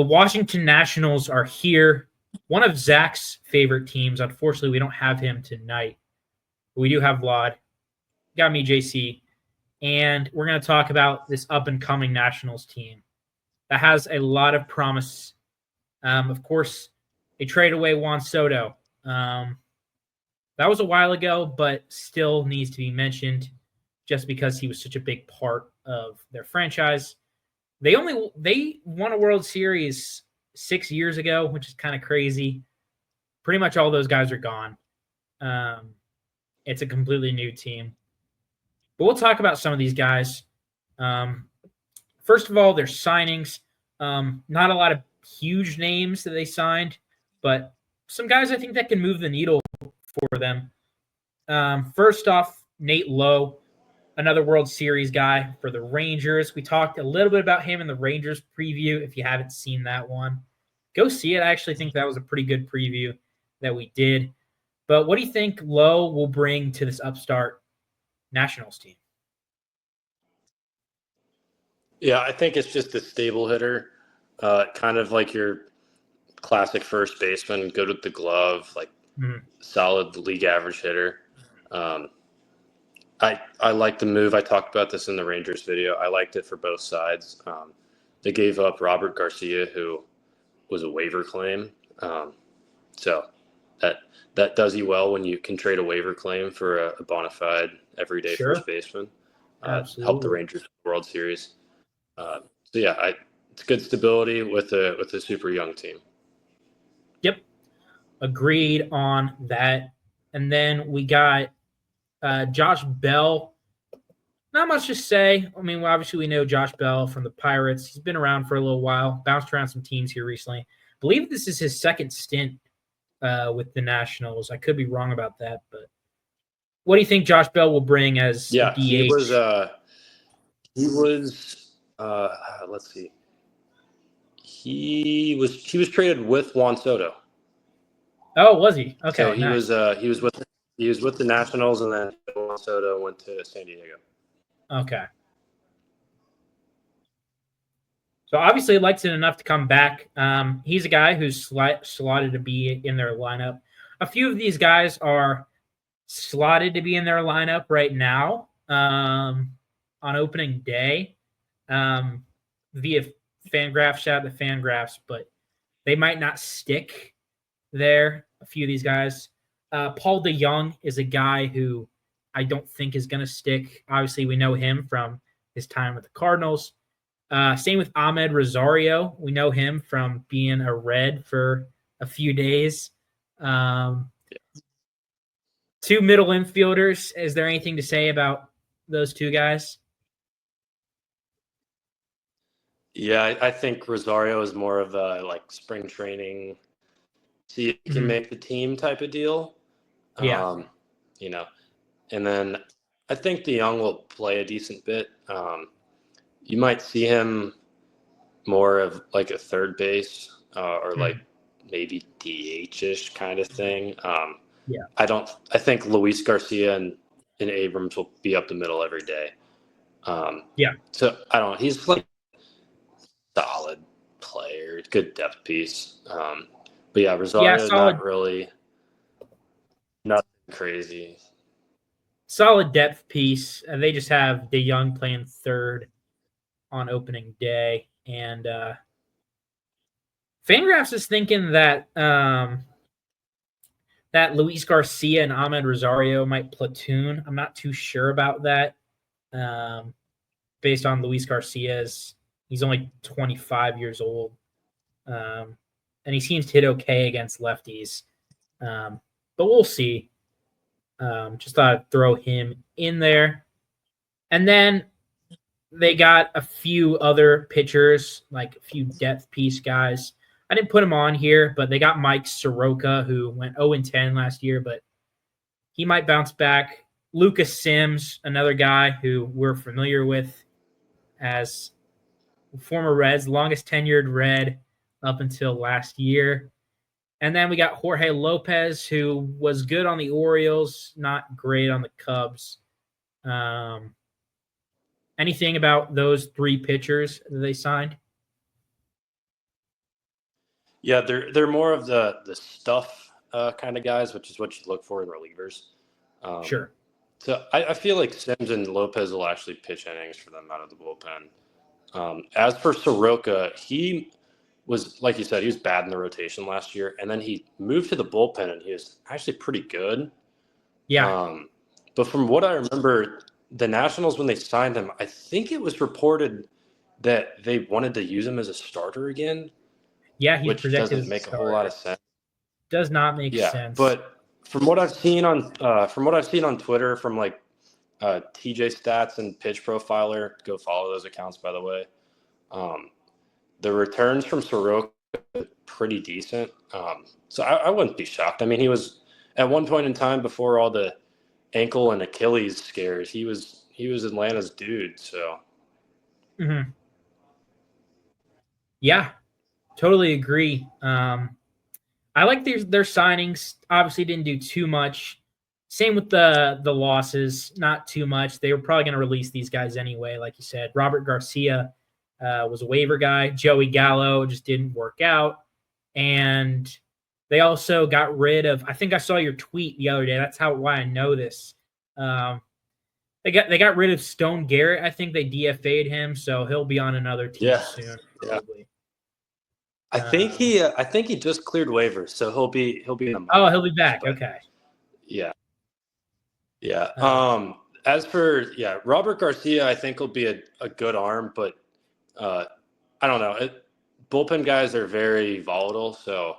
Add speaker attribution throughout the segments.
Speaker 1: The Washington Nationals are here. One of Zach's favorite teams. Unfortunately, we don't have him tonight. But we do have Vlad. Got me, JC. And we're going to talk about this up-and-coming Nationals team that has a lot of promise. Of course, they traded away Juan Soto. That was a while ago, but still needs to be mentioned just because he was such a big part of their franchise. They won a World Series 6 years ago, which is kind of crazy. Pretty much all those guys are gone. It's a completely new team. But we'll talk about some of these guys. First of all, their signings. Not a lot of huge names that they signed, but some guys I think that can move the needle for them. First off, Nate Lowe, another World Series guy for the Rangers. We talked a little bit about him in the Rangers preview. If you haven't seen that one, go see it. I actually think that was a pretty good preview that we did. But what do you think Lowe will bring to this upstart Nationals team?
Speaker 2: Yeah, I think it's just a stable hitter, kind of like your classic first baseman, good with the glove, like solid league average hitter. I like the move. I talked about this in the Rangers video. I liked it for both sides. They gave up Robert Garcia, who was a waiver claim. So that does you well when you can trade a waiver claim for a bona fide everyday first baseman. Help the Rangers win the World Series. It's good stability with a super young team.
Speaker 1: Yep, agreed on that. And then we got Josh Bell. Not much to say. I mean, obviously we know Josh Bell from the Pirates. He's been around for a little while, bounced around some teams here recently. I believe this is his second stint with the Nationals. I could be wrong about that, but what do you think Josh Bell will bring as a DH?
Speaker 2: He was let's see. He was traded with Juan Soto.
Speaker 1: Oh, was he? Okay.
Speaker 2: So he was with the Nationals, and then Juan Soto went to San Diego.
Speaker 1: Okay. So obviously he likes it enough to come back. He's a guy who's slotted to be in their lineup. A few of these guys are slotted to be in their lineup right now on opening day via Fangraphs. Shout out to Fangraphs, but they might not stick there. A few of these guys. Paul DeJong is a guy who I don't think is going to stick. Obviously, we know him from his time with the Cardinals. Same with Ahmed Rosario. We know him from being a Red for a few days. Two middle infielders. Is there anything to say about those two guys?
Speaker 2: Yeah, I think Rosario is more of a like spring training, see if he can make the team type of deal.
Speaker 1: Yeah.
Speaker 2: And then I think DeJong will play a decent bit. You might see him more of like a third base or like maybe DH-ish kind of thing. I think Luis Garcia and Abrams will be up the middle every day. So I don't know. He's like solid player, good depth piece. But yeah, Rosario is not really nothing crazy.
Speaker 1: Solid depth piece. They just have DeJong playing third on opening day. And Fangraphs is thinking that that Luis Garcia and Ahmed Rosario might platoon. I'm not too sure about that. Based on Luis Garcia's, he's only 25 years old. And he seems to hit okay against lefties. But we'll see. Just thought I'd throw him in there. And then they got a few other pitchers, like a few depth piece guys. I didn't put him on here, but they got Mike Soroka, who went 0-10 last year, but he might bounce back. Lucas Sims, another guy who we're familiar with as former Reds, longest tenured Red up until last year. And then we got Jorge Lopez, who was good on the Orioles, not great on the Cubs. Anything about those three pitchers that they signed?
Speaker 2: Yeah, they're more of the stuff kind of guys, which is what you look for in relievers. Um,
Speaker 1: Sure.
Speaker 2: so I feel like Sims and Lopez will actually pitch innings for them out of the bullpen. As for Soroka, he was, like you said, he was bad in the rotation last year, and then he moved to the bullpen, and he was actually pretty good.
Speaker 1: Yeah.
Speaker 2: But from what I remember, the Nationals, when they signed him, I think it was reported that they wanted to use him as a starter again,
Speaker 1: Yeah, he's
Speaker 2: which
Speaker 1: projected
Speaker 2: doesn't
Speaker 1: as a
Speaker 2: make a whole lot of
Speaker 1: starter.
Speaker 2: sense.
Speaker 1: Does not make
Speaker 2: Yeah,
Speaker 1: sense.
Speaker 2: but from what I've seen on Twitter, from like TJ Stats and Pitch Profiler, go follow those accounts, by the way. Um, the returns from Soroka are pretty decent. So I wouldn't be shocked. I mean, he was at one point in time before all the ankle and Achilles scares. He was Atlanta's dude. So
Speaker 1: Hmm. Yeah, totally agree. I like their signings. Obviously, didn't do too much. Same with the losses, not too much. They were probably going to release these guys anyway, like you said. Robert Garcia was a waiver guy. Joey Gallo just didn't work out, and they also got rid of. I think I saw your tweet the other day. That's why I know this. Um, they got rid of Stone Garrett. I think they DFA'd him, so he'll be on another team
Speaker 2: yeah,
Speaker 1: soon,
Speaker 2: yeah.
Speaker 1: probably.
Speaker 2: I think he just cleared waivers, so he'll be in the
Speaker 1: Oh,
Speaker 2: minor
Speaker 1: he'll be
Speaker 2: leagues,
Speaker 1: back.
Speaker 2: but
Speaker 1: Okay.
Speaker 2: yeah, yeah.
Speaker 1: Uh,
Speaker 2: As for Robert Garcia, I think will be a good arm, but uh, I don't know. Bullpen guys are very volatile, so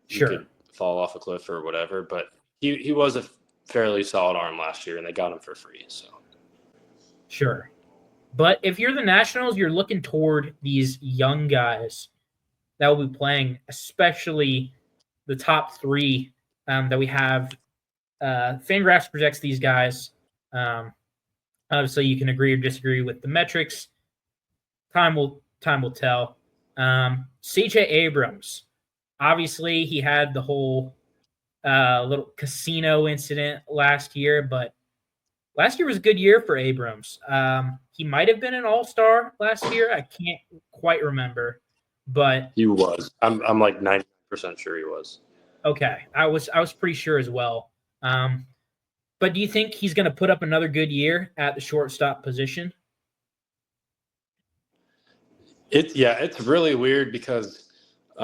Speaker 2: you
Speaker 1: sure.
Speaker 2: could fall off a cliff or whatever. But he was a fairly solid arm last year, and they got him for free. So
Speaker 1: Sure. But if you're the Nationals, you're looking toward these young guys that will be playing, especially the top three that we have. Fangraphs projects these guys. Um, Obviously, you can agree or disagree with the metrics. Time will tell. CJ Abrams, obviously, he had the whole little casino incident last year, but last year was a good year for Abrams. He might have been an all-star last year. I can't quite remember, but
Speaker 2: he was. I'm like 90% sure he was.
Speaker 1: okay, I was pretty sure as well. But do you think he's going to put up another good year at the shortstop position?
Speaker 2: It's really weird because, with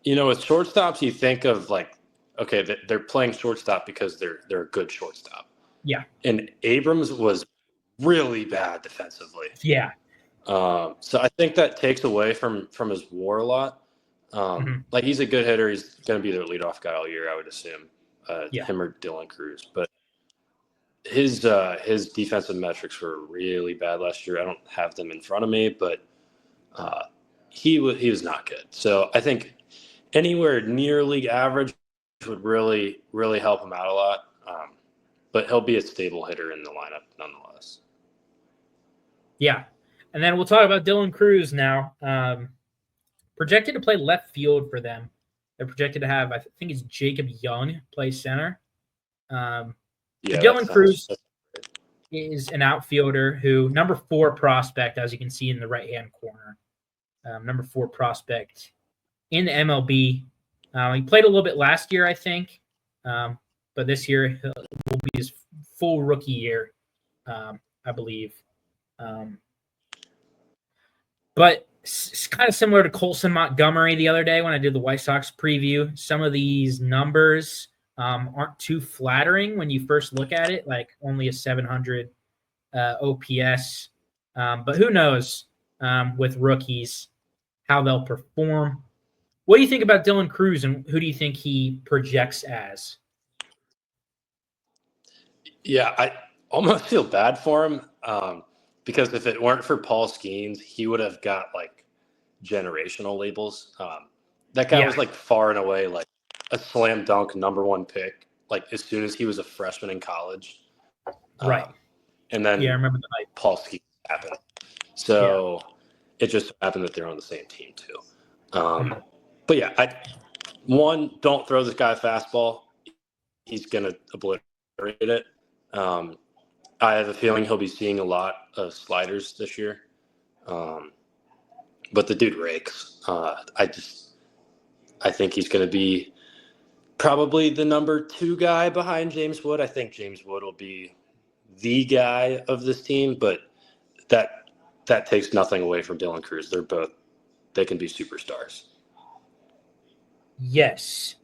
Speaker 2: shortstops you think of like, okay, they're playing shortstop because they're a good shortstop,
Speaker 1: Yeah,
Speaker 2: and Abrams was really bad defensively.
Speaker 1: yeah,
Speaker 2: So I think that takes away from his WAR a lot.
Speaker 1: hmm
Speaker 2: Like he's a good hitter. He's going to be their leadoff guy all year, I would assume.
Speaker 1: yeah,
Speaker 2: Him or Dylan Cruz, but his defensive metrics were really bad last year. I don't have them in front of me, but uh, he was not good. So I think anywhere near league average would really really help him out a lot. But he'll be a stable hitter in the lineup nonetheless.
Speaker 1: yeah. And then we'll talk about Dylan Cruz now. Projected to play left field for them. They're projected to have, I think it's Jacob Young play center. Um,
Speaker 2: Yeah, that
Speaker 1: Dylan
Speaker 2: sounds.
Speaker 1: Cruz is an outfielder who number 4 prospect, as you can see in the right hand corner. Number 4 prospect in the MLB. He played a little bit last year, I think, but this year will be his full rookie year, I believe. Um, but it's kind of similar to Colson Montgomery the other day when I did the White Sox preview. Some of these numbers aren't too flattering when you first look at it, like only a 700 OPS. But who knows with rookies how they'll perform. What do you think about Dylan Cruz, and who do you think he projects as?
Speaker 2: Yeah, I almost feel bad for him because if it weren't for Paul Skeens, he would have got like generational labels. That guy
Speaker 1: Yeah,
Speaker 2: was like far and away like a slam dunk #1 pick, like as soon as he was a freshman in college.
Speaker 1: right.
Speaker 2: And
Speaker 1: Yeah, I
Speaker 2: then
Speaker 1: remember the night.
Speaker 2: Paul Skeens happened.
Speaker 1: Yeah.
Speaker 2: So it just happened that they're on the same team too.
Speaker 1: Mhm.
Speaker 2: But yeah, don't throw this guy a fastball. He's gonna obliterate it. I have a feeling he'll be seeing a lot of sliders this year. But the dude rakes. I think he's going to be probably the number 2 guy behind James Wood. I think James Wood will be the guy of this team, but that takes nothing away from Dylan Cruz. They can be superstars.
Speaker 1: Yes,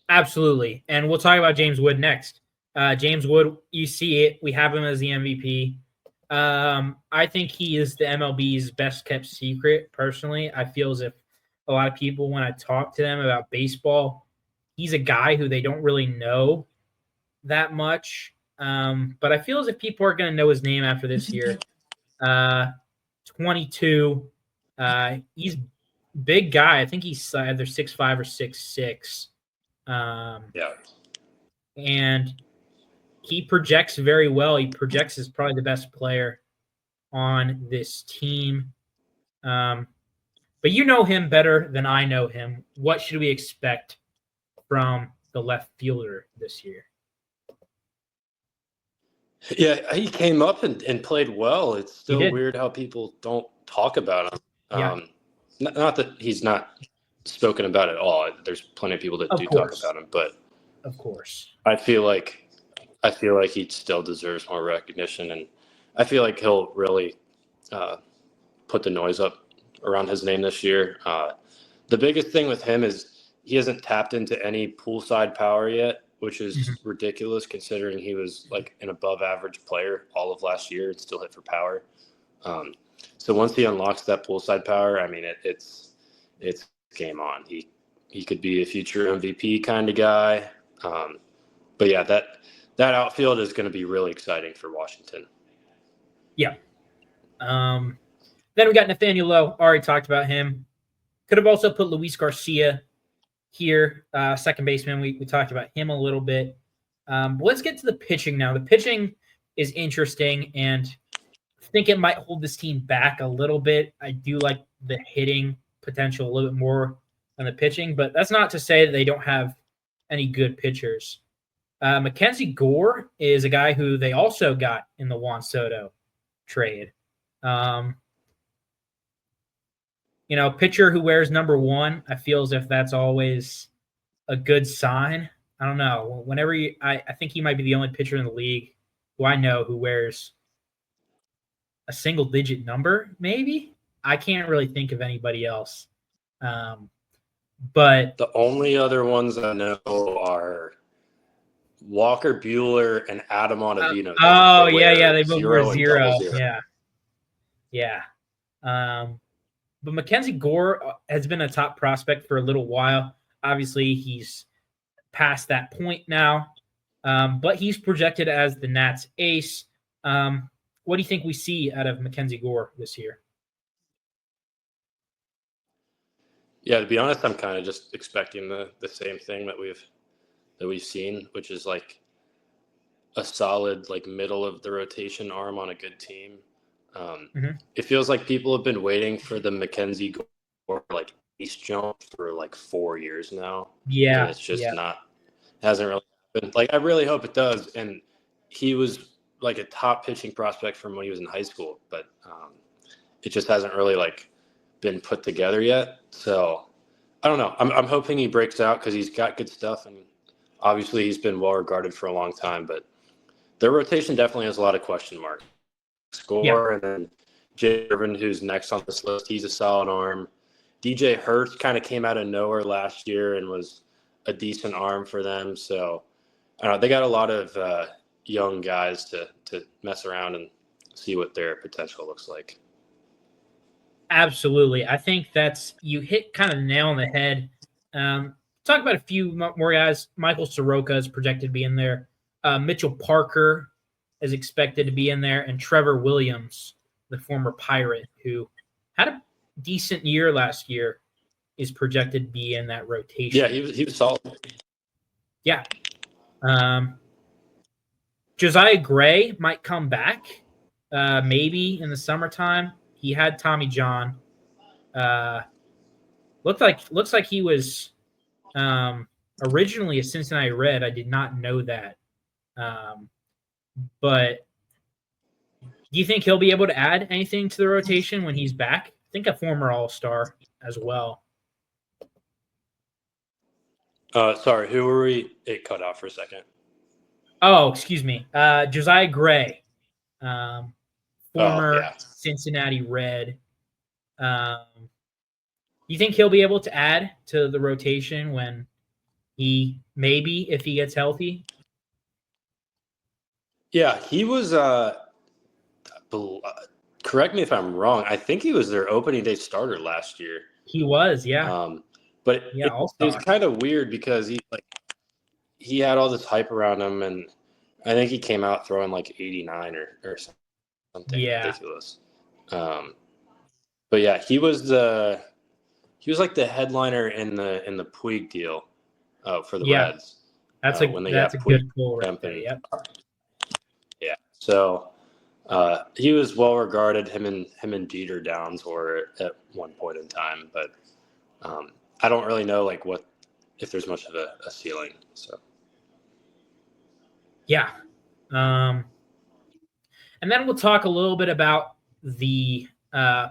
Speaker 1: absolutely. And we'll talk about James Wood next. James Wood, you see it. We have him as the MVP. I think he is the MLB's best kept secret, personally. I feel as if a lot of people, when I talk to them about baseball, he's a guy who they don't really know that much. But I feel as if people are going to know his name after this year. 22. He's big guy. I think he's either 6'5" or 6'6".
Speaker 2: Yeah.
Speaker 1: And he projects very well. He projects as probably the best player on this team. But you know him better than I know him. What should we expect from the left fielder this year?
Speaker 2: Yeah, he came up and played well. It's still weird how people don't talk about him.
Speaker 1: Yeah.
Speaker 2: Not that he's not spoken about at all. There's plenty of people that do talk about him, but
Speaker 1: of course,
Speaker 2: I feel like he still deserves more recognition, and I feel like he'll really put the noise up around his name this year. The biggest thing with him is he hasn't tapped into any poolside power yet, which is ridiculous considering he was like an above average player all of last year and still hit for power. So once he unlocks that poolside power, I mean, it's game on. He could be a future MVP kind of guy. But yeah, that outfield is going to be really exciting for Washington.
Speaker 1: Yeah. Then we got Nathaniel Lowe. Already talked about him. Could have also put Luis Garcia here, second baseman. We talked about him a little bit. Let's get to the pitching now. The pitching is interesting, and I think it might hold this team back a little bit. I do like the hitting potential a little bit more than the pitching, but that's not to say that they don't have any good pitchers. Mackenzie Gore is a guy who they also got in the Juan Soto trade. Pitcher who wears number 1, I feel as if that's always a good sign. I don't know. Whenever I think he might be the only pitcher in the league who I know who wears a single-digit number, maybe. I can't really think of anybody else. But
Speaker 2: the only other ones I know are Walker Buehler and Adam Ottavino.
Speaker 1: They both wear 0. Yeah. But Mackenzie Gore has been a top prospect for a little while. Obviously, he's past that point now, but he's projected as the Nats ace. What do you think we see out of Mackenzie Gore this year?
Speaker 2: Yeah, to be honest, I'm kind of just expecting the same thing that we've seen, which is like a solid like middle of the rotation arm on a good team. It feels like people have been waiting for the Mackenzie Gore like ace jump for like 4 years now.
Speaker 1: Yeah,
Speaker 2: and it's just hasn't really happened. Like I really hope it does. And he was like a top pitching prospect from when he was in high school, but it just hasn't really like been put together yet. So I don't know. I'm hoping he breaks out because he's got good stuff, and obviously he's been well regarded for a long time. But their rotation definitely has a lot of question marks. And then Jay Irvin, who's next on this list, he's a solid arm. DJ Hurts kind of came out of nowhere last year and was a decent arm for them. So I don't know, they got a lot of young guys to mess around and see what their potential looks like.
Speaker 1: Absolutely. I think you hit kind of the nail on the head. Talk about a few more guys. Michael Soroka is projected to be in there. Mitchell Parker is expected to be in there. And Trevor Williams, the former Pirate, who had a decent year last year, is projected to be in that rotation.
Speaker 2: Yeah, he was solid.
Speaker 1: Yeah. Josiah Gray might come back maybe in the summertime. He had Tommy John. Looks like he was originally a Cincinnati Red. I did not know that. But do you think he'll be able to add anything to the rotation when he's back? I think a former All-Star as well.
Speaker 2: Sorry, who were we? It cut out for a second.
Speaker 1: Oh, excuse me. Josiah Gray,
Speaker 2: Oh,
Speaker 1: former
Speaker 2: yeah.
Speaker 1: Cincinnati Red. You think he'll be able to add to the rotation when if he gets healthy?
Speaker 2: Yeah, he was correct me if I'm wrong. I think he was their opening day starter last year.
Speaker 1: He was, yeah.
Speaker 2: But
Speaker 1: Yeah,
Speaker 2: it was kind of weird because he had all this hype around him, and I think he came out throwing like 89 or something ridiculous. But yeah, he was like the headliner in the Puig deal for the Reds.
Speaker 1: That's
Speaker 2: when they
Speaker 1: that's a
Speaker 2: got
Speaker 1: good
Speaker 2: Puig
Speaker 1: pull right
Speaker 2: jumping.
Speaker 1: there. Yep.
Speaker 2: Yeah. So he was well regarded. Him and Jeter Downs were at one point in time, but I don't really know if there's much of a ceiling. So
Speaker 1: Yeah. And then we'll talk a little bit about the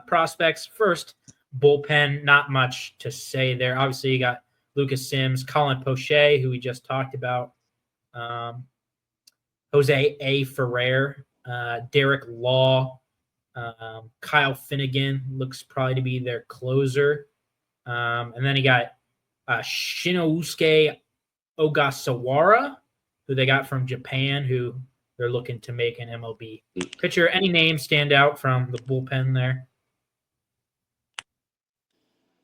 Speaker 1: prospects. First, bullpen, not much to say there. Obviously, you got Lucas Sims, Colin Poche, who we just talked about, Jose A. Ferrer, Derek Law, Kyle Finnegan looks probably to be their closer. And then you got Shinosuke Ogasawara, who they got from Japan, who they're looking to make an MLB pitcher. Any names stand out from the bullpen there?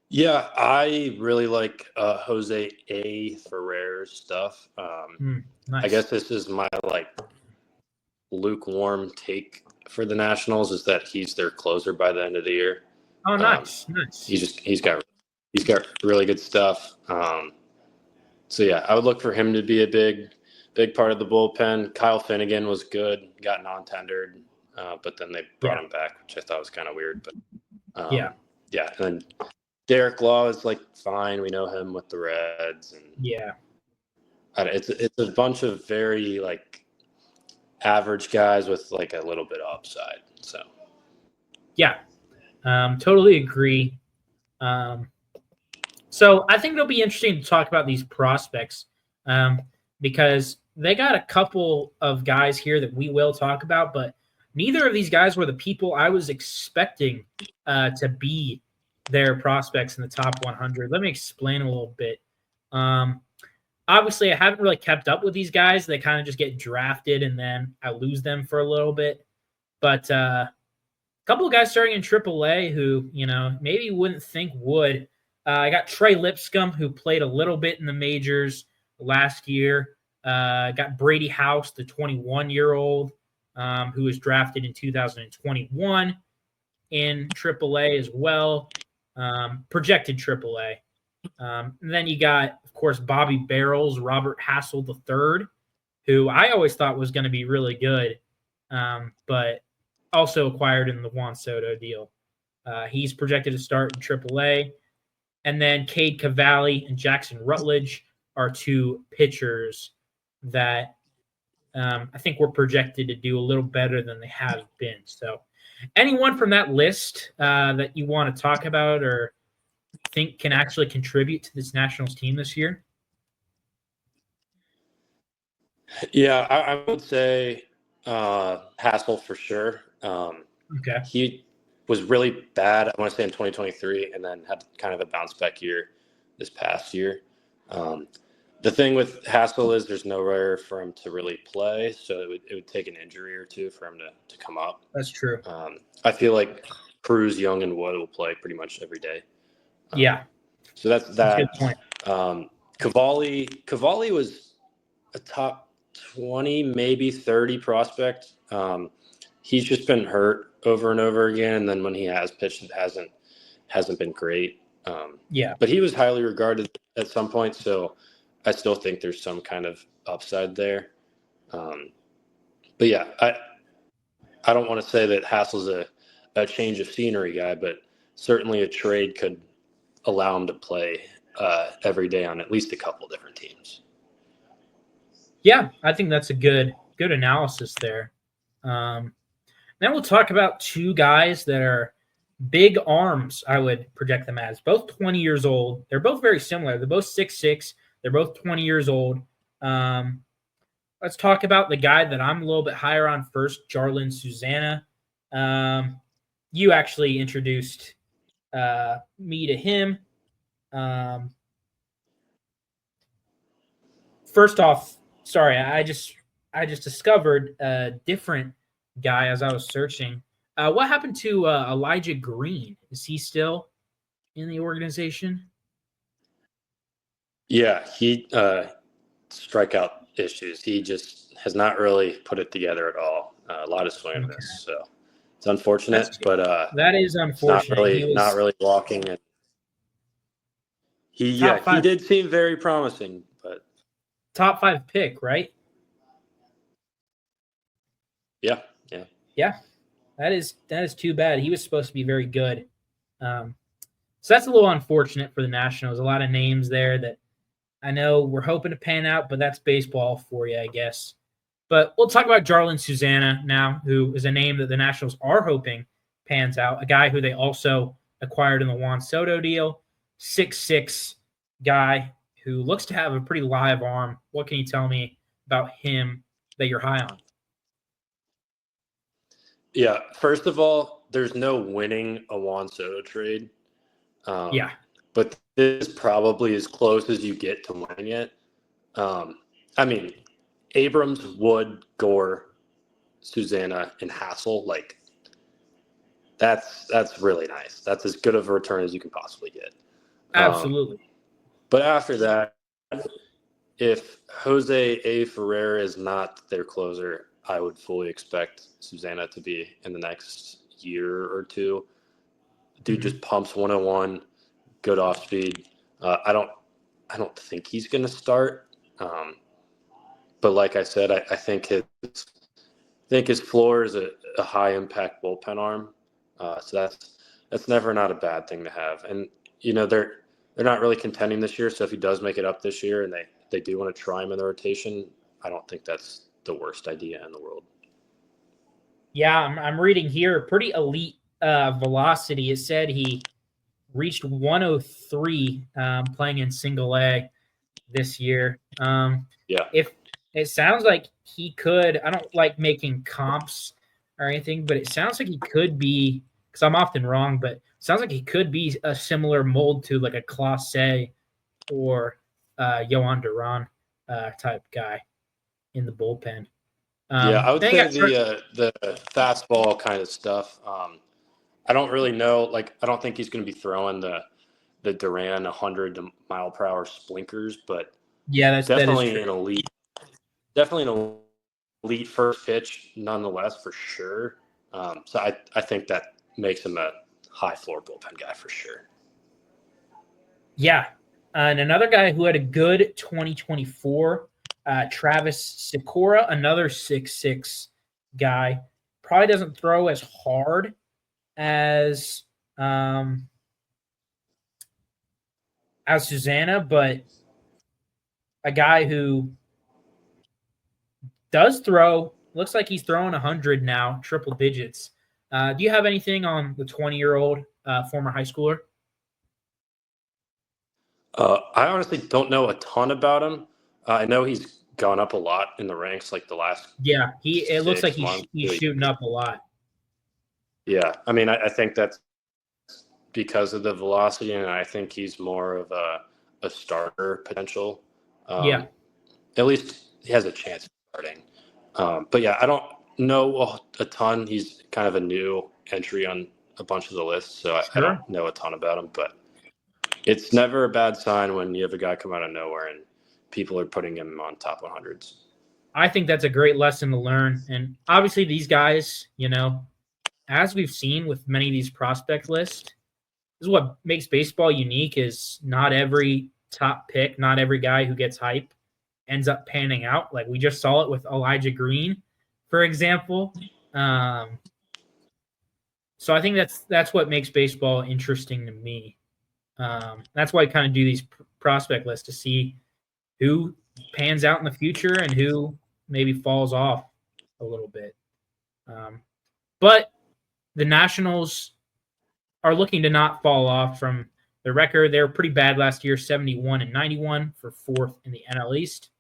Speaker 2: yeah, I really like Jose A. Ferrer's stuff.
Speaker 1: Nice.
Speaker 2: I guess this is my lukewarm take for the Nationals is that he's their closer by the end of the year.
Speaker 1: Oh, nice.
Speaker 2: He's got really good stuff. So yeah, I would look for him to be a big part of the bullpen. Kyle Finnegan was good, got non-tendered, but then they brought him back, which I thought was kind of weird. But yeah, and then Derek Law is fine. We know him with the Reds, and it's a bunch of very average guys with a little bit of upside. So
Speaker 1: yeah, totally agree. So I think it'll be interesting to talk about these prospects because they got a couple of guys here that we will talk about, but neither of these guys were the people I was expecting to be their prospects in the top 100. Let me explain a little bit. Obviously, I haven't really kept up with these guys. They kind of just get drafted, and then I lose them for a little bit. But a couple of guys starting in AAA who, maybe you wouldn't think would. I got Trey Lipscomb, who played a little bit in the majors last year. Got Brady House, the 21-year-old, who was drafted in 2021 in AAA as well, projected AAA. And then you got, of course, Bobby Barrels, Robert Hassel III, who I always thought was going to be really good, but also acquired in the Juan Soto deal. He's projected to start in AAA. And then Cade Cavalli and Jackson Rutledge are two pitchers that I think were projected to do a little better than they have been. So anyone from that list that you want to talk about or think can actually contribute to this Nationals team this year?
Speaker 2: Yeah, I would say Hassel for sure.
Speaker 1: Okay.
Speaker 2: He was really bad, I want to say, in 2023, and then had kind of a bounce back year this past year. The thing with Hassel is there's nowhere for him to really play, so it would take an injury or two for him to come up.
Speaker 1: That's true.
Speaker 2: I feel like Cruz, Young, and Wood will play pretty much every day. So that's that.
Speaker 1: That's a good point.
Speaker 2: Cavalli was a top 20, maybe 30 prospect. He's just been hurt over and over again, and then when he has pitched, it hasn't been great. But he was highly regarded at some point, so I still think there's some kind of upside there. But yeah, I don't want to say that Hassel's a change of scenery guy, but certainly a trade could allow him to play every day on at least a couple different teams.
Speaker 1: Yeah, I think that's a good analysis there. Then we'll talk about two guys that are big arms, I would project them as. Both 20 years old. They're both very similar. They're both 6'6". They're both 20 years old. Let's talk about the guy that I'm a little bit higher on first, Jarlin Susanna. You actually introduced me to him. First off, sorry, I just discovered a different guy as I was searching. What happened to Elijah Green? Is he still in the organization?
Speaker 2: Yeah, he strikeout issues. He just has not really put it together at all. A lot of swing and
Speaker 1: Okay.
Speaker 2: miss. So it's unfortunate, but
Speaker 1: that is
Speaker 2: it's not
Speaker 1: unfortunate. He was
Speaker 2: not really walking. And he
Speaker 1: top five,
Speaker 2: did seem very promising, but
Speaker 1: top five pick, right?
Speaker 2: yeah.
Speaker 1: Yeah, that is too bad. He was supposed to be very good. So that's a little unfortunate for the Nationals. A lot of names there that I know we're hoping to pan out, but that's baseball for you, I guess. But we'll talk about Jarlin Susanna now, who is a name that the Nationals are hoping pans out. A guy who they also acquired in the Juan Soto deal, 6'6" guy who looks to have a pretty live arm. What can you tell me about him that you're high on?
Speaker 2: Yeah, first of all, there's no winning a Juan Soto trade.
Speaker 1: Yeah.
Speaker 2: But this is probably as close as you get to winning it. I mean, Abrams, Wood, Gore, Susanna, and Hassel, like that's really nice. That's as good of a return as you can possibly get.
Speaker 1: Absolutely.
Speaker 2: But after that, if Jose A. Ferrer is not their closer, I would fully expect Susanna to be in the next year or two. Dude just pumps 101, good off speed. I don't think he's going to start. But like I said, I think his floor is a high impact bullpen arm. So that's never not a bad thing to have. And they're not really contending this year. So if he does make it up this year and they do want to try him in the rotation, I don't think that's the worst idea in the world.
Speaker 1: Yeah, I'm reading here pretty elite velocity. It said he reached 103 playing in single A this year.
Speaker 2: Yeah.
Speaker 1: If it sounds like he could, I don't like making comps or anything, but it sounds like he could be, because I'm often wrong, but it sounds like he could be a similar mold to like a Clase or Yohan Duran type guy in the bullpen.
Speaker 2: Yeah, I would
Speaker 1: Then you
Speaker 2: say
Speaker 1: got
Speaker 2: the fastball kind of stuff. I don't really know. Like, I don't think he's going to be throwing the Duran 100 mile per hour splinkers, but
Speaker 1: yeah, that is
Speaker 2: definitely
Speaker 1: true.
Speaker 2: an elite first pitch, nonetheless, for sure. So I think that makes him a high floor bullpen guy for sure.
Speaker 1: Yeah, and another guy who had a good 2024, Travis Sikora, another 6'6" guy. Probably doesn't throw as hard as Susanna, but a guy who does throw. Looks like he's throwing 100 now, triple digits. Do you have anything on the 20-year-old former high schooler?
Speaker 2: I honestly don't know a ton about him. I know he's gone up a lot in the ranks, like the last
Speaker 1: Yeah, it looks like
Speaker 2: 6 months.
Speaker 1: he's shooting up a lot.
Speaker 2: Yeah, I mean, I think that's because of the velocity, and I think he's more of a starter potential.
Speaker 1: Yeah.
Speaker 2: At least he has a chance of starting. But yeah, I don't know a ton. He's kind of a new entry on a bunch of the lists, so I
Speaker 1: Sure.
Speaker 2: don't know a ton about him. But it's never a bad sign when you have a guy come out of nowhere and people are putting him on top 100s.
Speaker 1: I think that's a great lesson to learn. And obviously, these guys, as we've seen with many of these prospect lists, this is what makes baseball unique is not every top pick, not every guy who gets hype ends up panning out. Like we just saw it with Elijah Green, for example. So I think that's what makes baseball interesting to me. That's why I kind of do these prospect lists to see who pans out in the future and who maybe falls off a little bit. But the Nationals are looking to not fall off from The record, they were pretty bad last year, 71 and 91 for fourth in the NL East.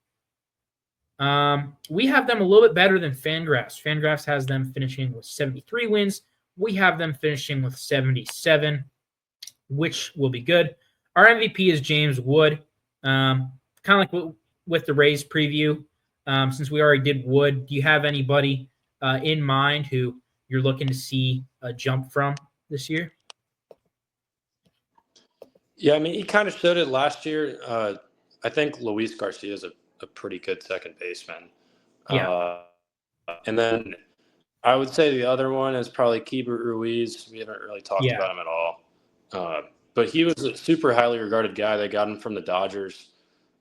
Speaker 1: We have them a little bit better than Fangraphs. Fangraphs has them finishing with 73 wins. We have them finishing with 77, which will be good. Our MVP is James Wood. Kind of like with the Rays preview, since we already did Wood, do you have anybody in mind who you're looking to see a jump from this year?
Speaker 2: Yeah, I mean, he kind of showed it last year. I think Luis Garcia is a pretty good second baseman.
Speaker 1: Yeah.
Speaker 2: And then I would say the other one is probably Keibert Ruiz. We haven't really talked about him at all. But he was a super highly regarded guy. They got him from the Dodgers.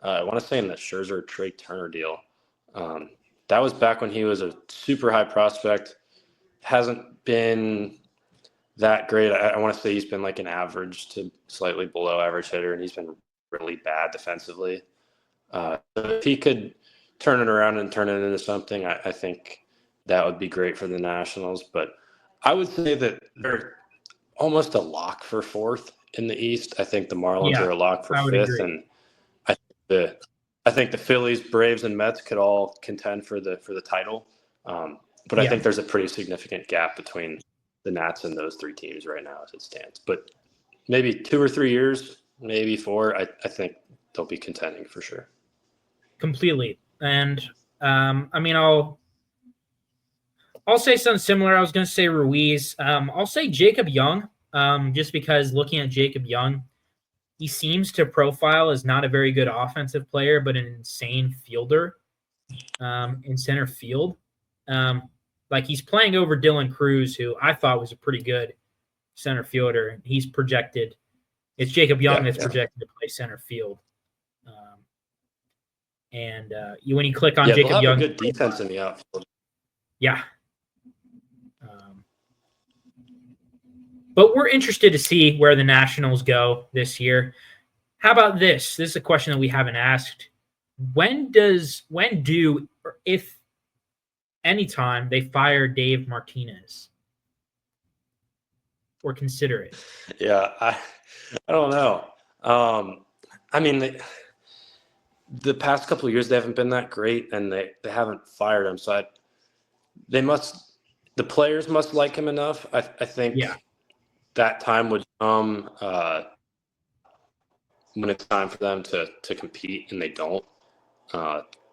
Speaker 2: I want to say in the Scherzer Trey Turner deal. That was back when he was a super high prospect. Hasn't been that great. I want to say he's been like an average to slightly below average hitter, and he's been really bad defensively. If he could turn it around and turn it into something, I think that would be great for the Nationals. But I would say that they're almost a lock for fourth in the East. I think the Marlins are a lock for fifth, and I think the Phillies, Braves, and Mets could all contend for the title. But I think there's a pretty significant gap between the Nats and those three teams right now as it stands. But maybe 2 or 3 years, maybe 4, I think they'll be contending for sure.
Speaker 1: Completely. And I mean, I'll say something similar. I was going to say Ruiz. I'll say Jacob Young, just because looking at Jacob Young, he seems to profile as not a very good offensive player, but an insane fielder in center field. Like he's playing over Dylan Cruz, who I thought was a pretty good center fielder. He's projected. It's Jacob Young that's projected to play center field. And when you click on Jacob Young,
Speaker 2: have a good defense in the outfield.
Speaker 1: Yeah. But we're interested to see where the Nationals go this year. How about this? This is a question that we haven't asked. When do, or if anytime, they fire Dave Martinez? Or consider it?
Speaker 2: Yeah, I don't know. I mean, the past couple of years, they haven't been that great, and they haven't fired him. So the players must like him enough. I think that time would come when it's time for them to compete, and they don't.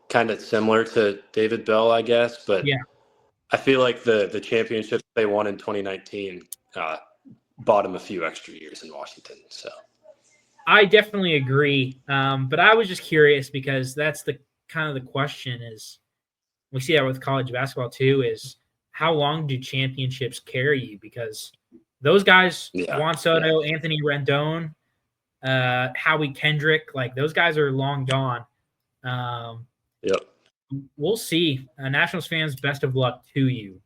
Speaker 2: Kind of similar to David Bell, I guess. But I feel like the championship they won in 2019 bought him a few extra years in Washington. So
Speaker 1: I definitely agree. But I was just curious because that's the kind of the question is we see that with college basketball too is how long do championships carry you? Because those guys, Juan Soto, Anthony Rendon, Howie Kendrick, like those guys are long gone. We'll see. Nationals fans, best of luck to you.